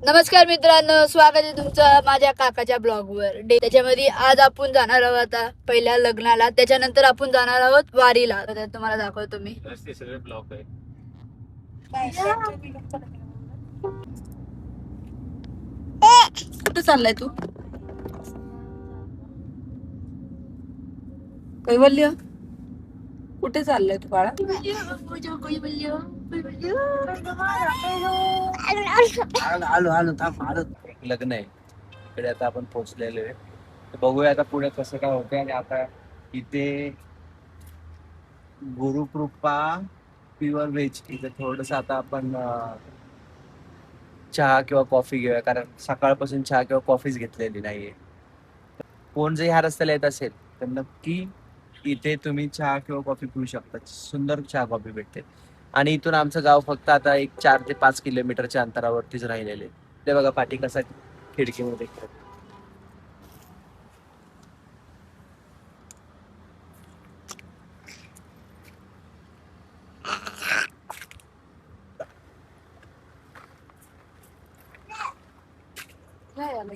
नमस्कार मित्रांनो, स्वागत आहे तुमचं माझ्या काकाच्या ब्लॉगवर. त्याच्यामध्ये आज आपण जाणार आहोत आता पहिल्या लग्नाला, त्याच्यानंतर आपण जाणार आहोत वारीला. तर तुम्हाला दाखवतो मी. सगळे ब्लॉक आहे. कुठे चाललाय तू? कैवल्य, कुठे चाललाय तू बाळा? आलो आलो थांब आलो. एक लग्न आहे इकडे, आता आपण पोहोचलेलो आहे. तर बघूया आता पुढे कसं काय होतंय. आणि आता इथे गुरुकृपा प्युअर व्हेज इथे थोडस आता आपण चहा किंवा कॉफी घेऊया, कारण सकाळपासून चहा किंवा कॉफीच घेतलेली नाहीये. कोण जर ह्या रस्त्याला येत असेल तर नक्की इथे तुम्ही चहा किंवा कॉफी पिऊ शकता. सुंदर चहा कॉफी भेटते. आणि इथून आमचं गाव फक्त आता एक 4 ते 5 किलोमीटरच्या अंतरावरतीच राहिलेले. ते बघा पाठी कसा खिडकीमध्ये.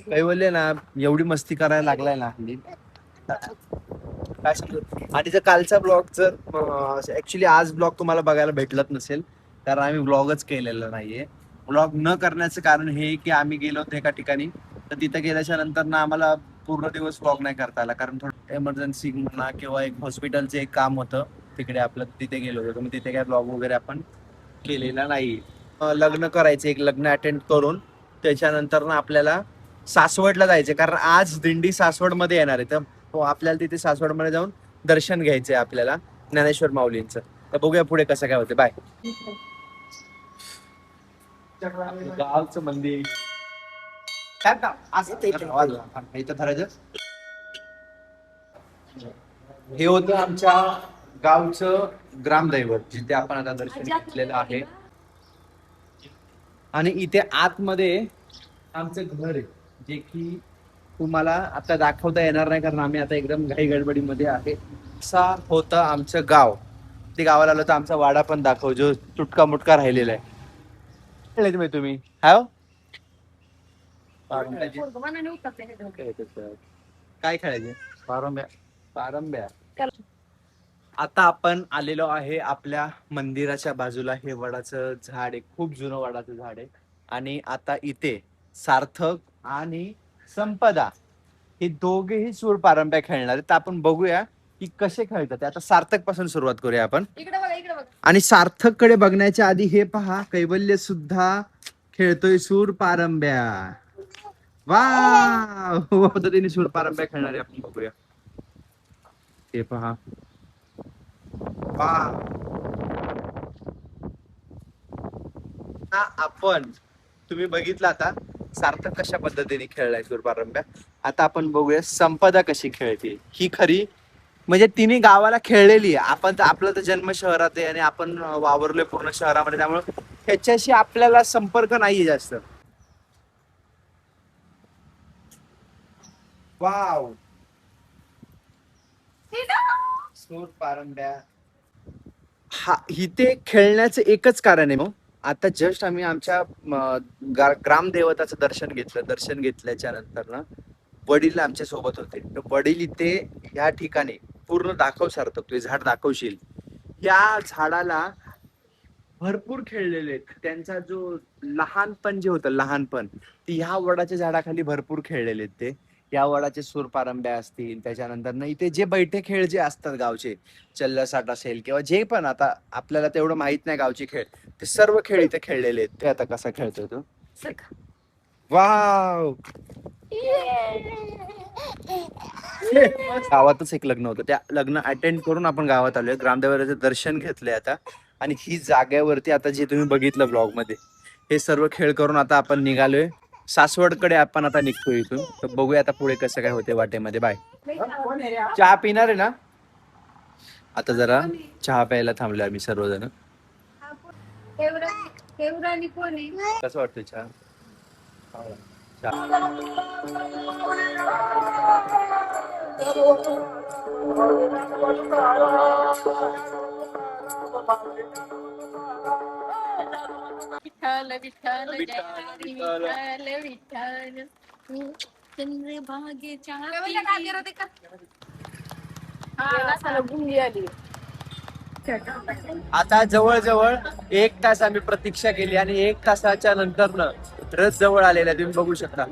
कैवल्य ना एवढी मस्ती करायला लागलाय ना हल्ली, काय सांगू. आणि जर कालचा ब्लॉग जर ऍक्च्युली आज ब्लॉग तुम्हाला बघायला भेटलंच नसेल, कारण आम्ही ब्लॉगच केलेला नाहीये. ब्लॉग न करण्याचं कारण हे की आम्ही गेलो होतो एका ठिकाणी, तर तिथे गेल्याच्या नंतर ना आम्हाला पूर्ण दिवस ब्लॉग नाही करता आला, कारण थोडं एमर्जन्सी म्हणा किंवा एक हॉस्पिटलचं एक काम होतं तिकडे आपलं, तिथे गेलो होतो. मग तिथे काय ब्लॉग वगैरे आपण केलेला नाही. लग्न करायचं, एक लग्न अटेंड करून त्याच्यानंतर ना आपल्याला सासवडला जायचं, कारण आज दिंडी सासवड मध्ये येणार आहे. तर आपल्याला तिथे सासवड मध्ये जाऊन दर्शन घ्यायचंय आपल्याला ज्ञानेश्वर माऊलींचं. तर बघूया पुढे कसं काय होते. बाय. गावचं मंदिर इथं धरायचं. हे होतं आमच्या गावचं ग्रामदैवत, जिथे आपण आता दर्शन घेतलेलं आहे. आणि इथे आतमध्ये आमचं घर आहे, जे की तुम्हाला आता दाखवता येणार नाही, कारण आम्ही आता एकदम घाई गडबडीमध्ये आहे. असा होतं आमचं गाव. ते गावाला आलो तर आमचा वाडा पण दाखव, जो तुटका मुटका राहिलेला आहे. खेळायचे तुम्ही हाव काय खेळायचे? पारंब्या. पारंब्या. आता आपण आलेलो आहे आपल्या मंदिराच्या बाजूला. हे वडाचं झाड आहे, खूप जुनं वडाचं झाड आहे. आणि आता इथे सार्थक आणि संपदा हे दोघेही सूर पारंब्या खेळणार आहेत. तर आपण बघूया की कसे खेळतात. आता सार्थक पासून सुरुवात करूया आपण. आणि सार्थक कडे बघण्याच्या आधी हे पहा, कैवल्य सुद्धा खेळतोय सूर पारंब्या. वा पद्धतीने सूर पारंब्या खेळणार आहे आपण. बघूया हे पहा. वा आपण तुम्ही बघितलं आता सार्थक कशा पद्धतीने खेळलाय सूर पारंब्या. आता आपण बघूया संपदा कशी खेळते. ही खरी म्हणजे तिने गावाला खेळलेली आहे. आपण तर आपला तर जन्म शहरात आहे आणि आपण वावरलोय पूर्ण शहरामध्ये, त्यामुळे ह्याच्याशी आपल्याला संपर्क नाहीये जास्त. वाव सूर पारंब्या. हा इथे खेळण्याचं एकच कारण आहे. मग आता जस्ट आम्ही आमच्या ग्रामदेवताचं दर्शन घेतलं. दर्शन घेतल्याच्या नंतर ना वडील आमच्या सोबत होते. तर वडील इथे या ठिकाणी पूर्ण दाखव सार्थक, तू झाड दाखवशील. या झाडाला भरपूर खेळलेले आहेत. त्यांचा जो लहानपण जे होतं, लहानपण ती ह्या वडाच्या झाडाखाली भरपूर खेळलेले आहेत. ते या वडाचे सूर पारंब्या असतील, त्याच्यानंतर ना इथे जे बैठे खेळ जे असतात गावचे, चल्लसाट असेल किंवा जे पण, आता आपल्याला तेवढं माहित नाही गावचे खेळ, ते सर्व खेळ इथे खेळलेले आहेत. ते आता कसा खेळतोय तो. वाव गावातच एक लग्न होतं, त्या लग्न अटेंड करून आपण गावात आलोय. ग्रामदेवताचं दर्शन घेतलंय आता. आणि ही जागेवरती आता जे तुम्ही बघितलं ब्लॉग मध्ये, हे सर्व खेळ करून आता आपण निघालोय सासवडकडे. आपण आता निघतोय इथून. तर बघूया आता पुढे कसं काय होते वाटेमध्ये. बाय. चहा पिणार आहे ना? आता जरा चहा प्यायला थांबलोय आम्ही सर्वजण. कसं वाटतं चहा? विठ्ठल विठ्ठल जय विठ्ठल, हरी विठ्ठल. विठ्ठल विठ्ठल चंद्रभागेच्या आता जवळजवळ 1 तास आम्ही प्रतीक्षा केली आणि 1 तासाच्या नंतर रथ जवळ आलेला तुम्ही बघू शकता.